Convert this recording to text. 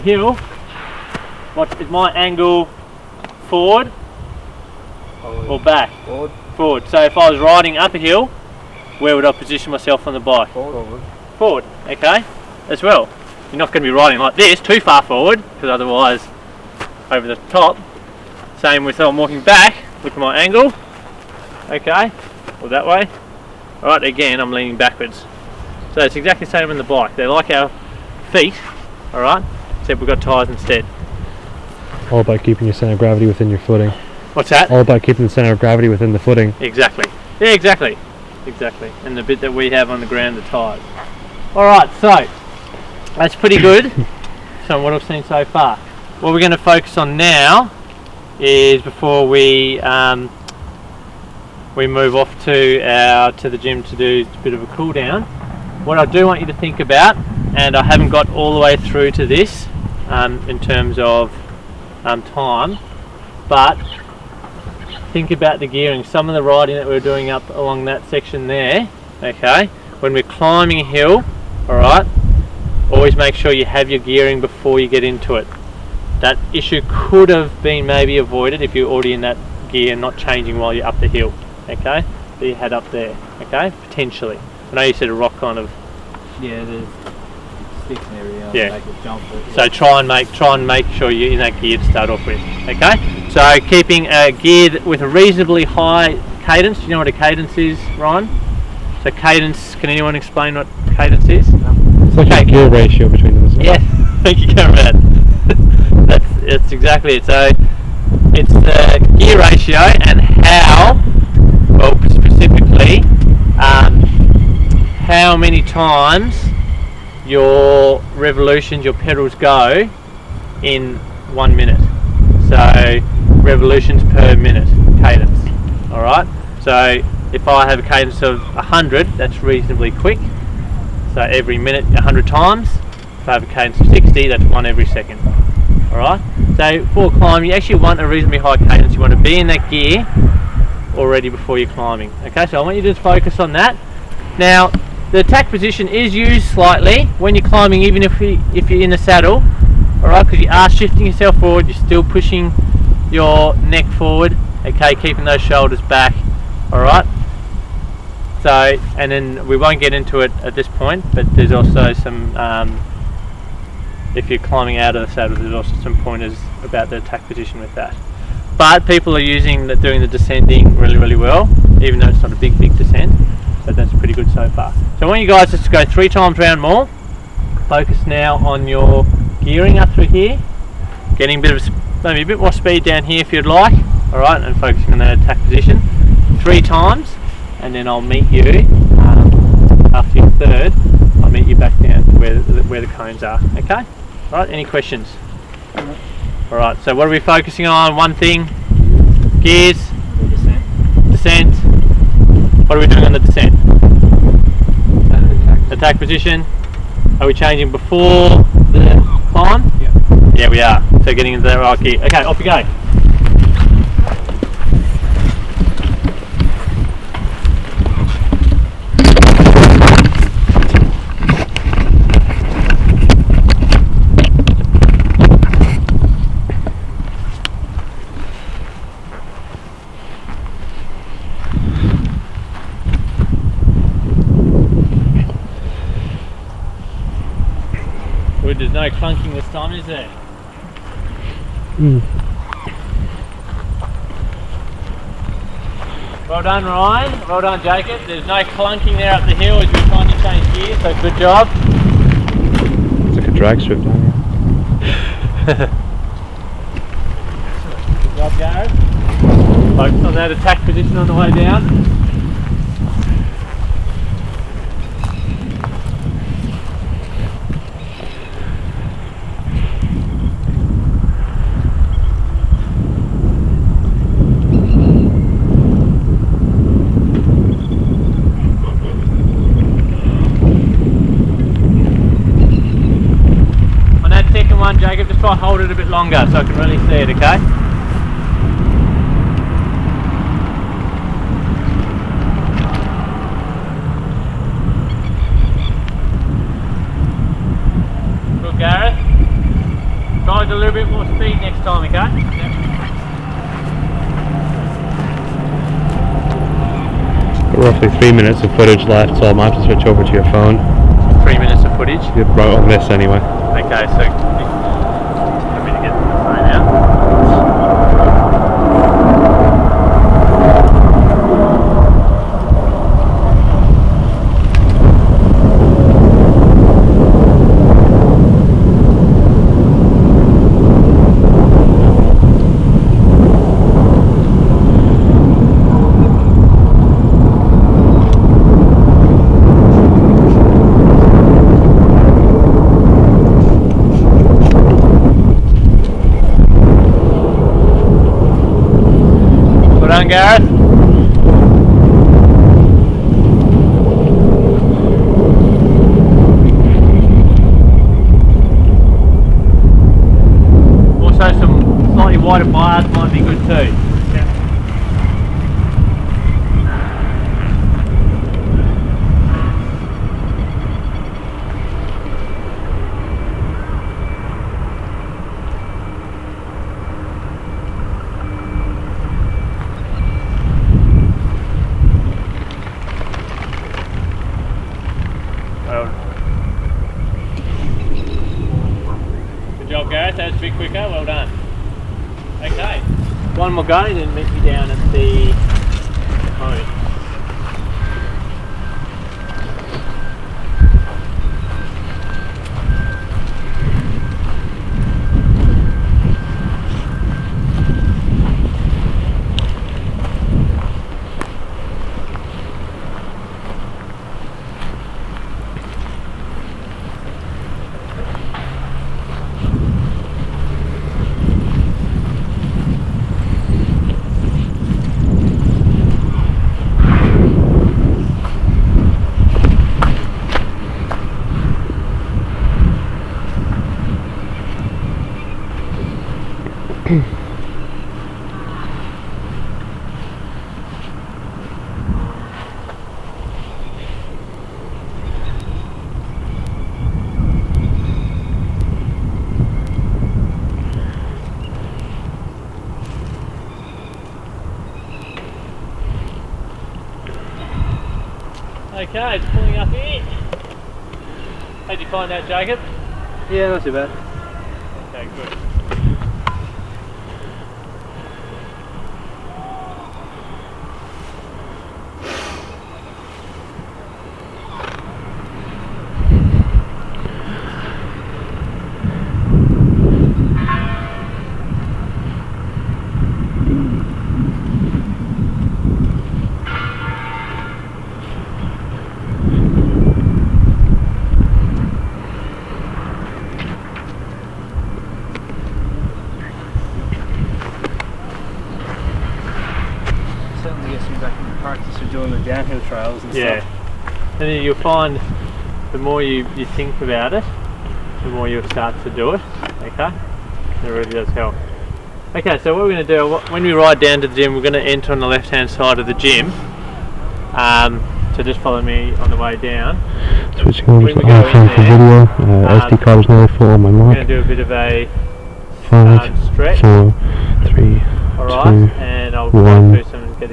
Hill, what is my angle? Forward or back? Forward. Forward. So if I was riding up a hill, where would I position myself on the bike? Forward. Forward, okay, as well. You're not going to be riding like this, too far forward, because otherwise over the top. Same with I'm walking back, look at my angle, okay, or that way. Alright, again, I'm leaning backwards. So it's exactly the same on the bike. They're like our feet, alright, except we've got tyres instead. All about keeping your centre of gravity within your footing. What's that? All about keeping the centre of gravity within the footing. Exactly. Yeah, exactly. Exactly. And the bit that we have on the ground, the tyres. Alright, so that's pretty good. So what I've seen so far. What we're going to focus on now is before we move off to the gym to do a bit of a cool down. What I do want you to think about, and I haven't got all the way through to this in terms of time, but think about the gearing. Some of the riding that we're doing up along that section there, okay, when we're climbing a hill, alright, always make sure you have your gearing before you get into it. That issue could have been maybe avoided if you're already in that gear, not changing while you're up the hill, okay, that you had up there, okay, potentially. I know you said a rock kind of. Yeah, there's sticks and everything. Yeah. Make it jump. But, yeah. So try and make sure you're in that gear to start off with, okay? So keeping a gear with a reasonably high cadence. Do you know what a cadence is, Ryan? So cadence, can anyone explain what cadence is? It's like a gear ratio between them, isn't it? Yeah, thank you, Conrad. That's exactly it. So it's the gear ratio and how, well, specifically, how many times your revolutions, your pedals go in 1 minute. So revolutions per minute, cadence. Alright, so if I have a cadence of 100, that's reasonably quick. So every minute 100 times. If I have a cadence of 60, that's one every second. Alright, so for climbing you actually want a reasonably high cadence. You want to be in that gear already before you're climbing. Okay, so I want you to just focus on that. Now the attack position is used slightly when you're climbing, even if you're in the saddle, alright, because you are shifting yourself forward, you're still pushing your neck forward, okay, keeping those shoulders back, alright. So, and then we won't get into it at this point, but there's also some, if you're climbing out of the saddle, there's also some pointers about the attack position with that. But people are doing the descending really, really well, even though it's not a big descent. So that's pretty good so far. So I want you guys just to go 3 times round more. Focus now on your gearing up through here. Getting maybe a bit more speed down here if you'd like. Alright, and focusing on that attack position. 3 times, and then I'll meet you, after your third, I'll meet you back down where the cones are. Okay? Alright, any questions? Alright, so what are we focusing on? One thing, gears, descent. What are we doing on the descent? Attack position. Are we changing before the climb? Yeah. Yeah, we are. So getting into the right gear. Okay, off you go. There's no clunking this time, is there? Well done, Ryan. Well done, Jacob. There's no clunking there up the hill as we finally change gears, so good job. It's like a drag strip down here. Good job, Gareth. Focus on that attack position on the way down. Jacob, just try and hold it a bit longer so I can really see it, okay? Good, Gareth. Try with a little bit more speed next time, okay? Roughly 3 minutes of footage left, so I might have to switch over to your phone. 3 minutes of footage. You're right on this anyway. Okay, so let me get the phone out. Well done, Gareth. Also, some slightly wider bars might be good too. Good job, Gareth. That was a bit quicker. Well done. Okay. One more go, then meet me down at the home. Okay, it's pulling up here. How'd you find that, Jacob? Yeah, not too bad. Okay, good. Certainly gets me back into practice for doing the downhill trails and Yeah. stuff. And then you'll find the more you think about it, the more you'll start to do it. Okay? It really does help. Okay, so what we're going to do, when we ride down to the gym, we're going to enter on the left hand side of the gym. So just follow me on the way down. Switching over When to we go in iPhone for there, video. SD card is now full on my We're going Mac. to do a bit of a 5, stretch. 4, 3, Alright, 2, and I'll 1. go through some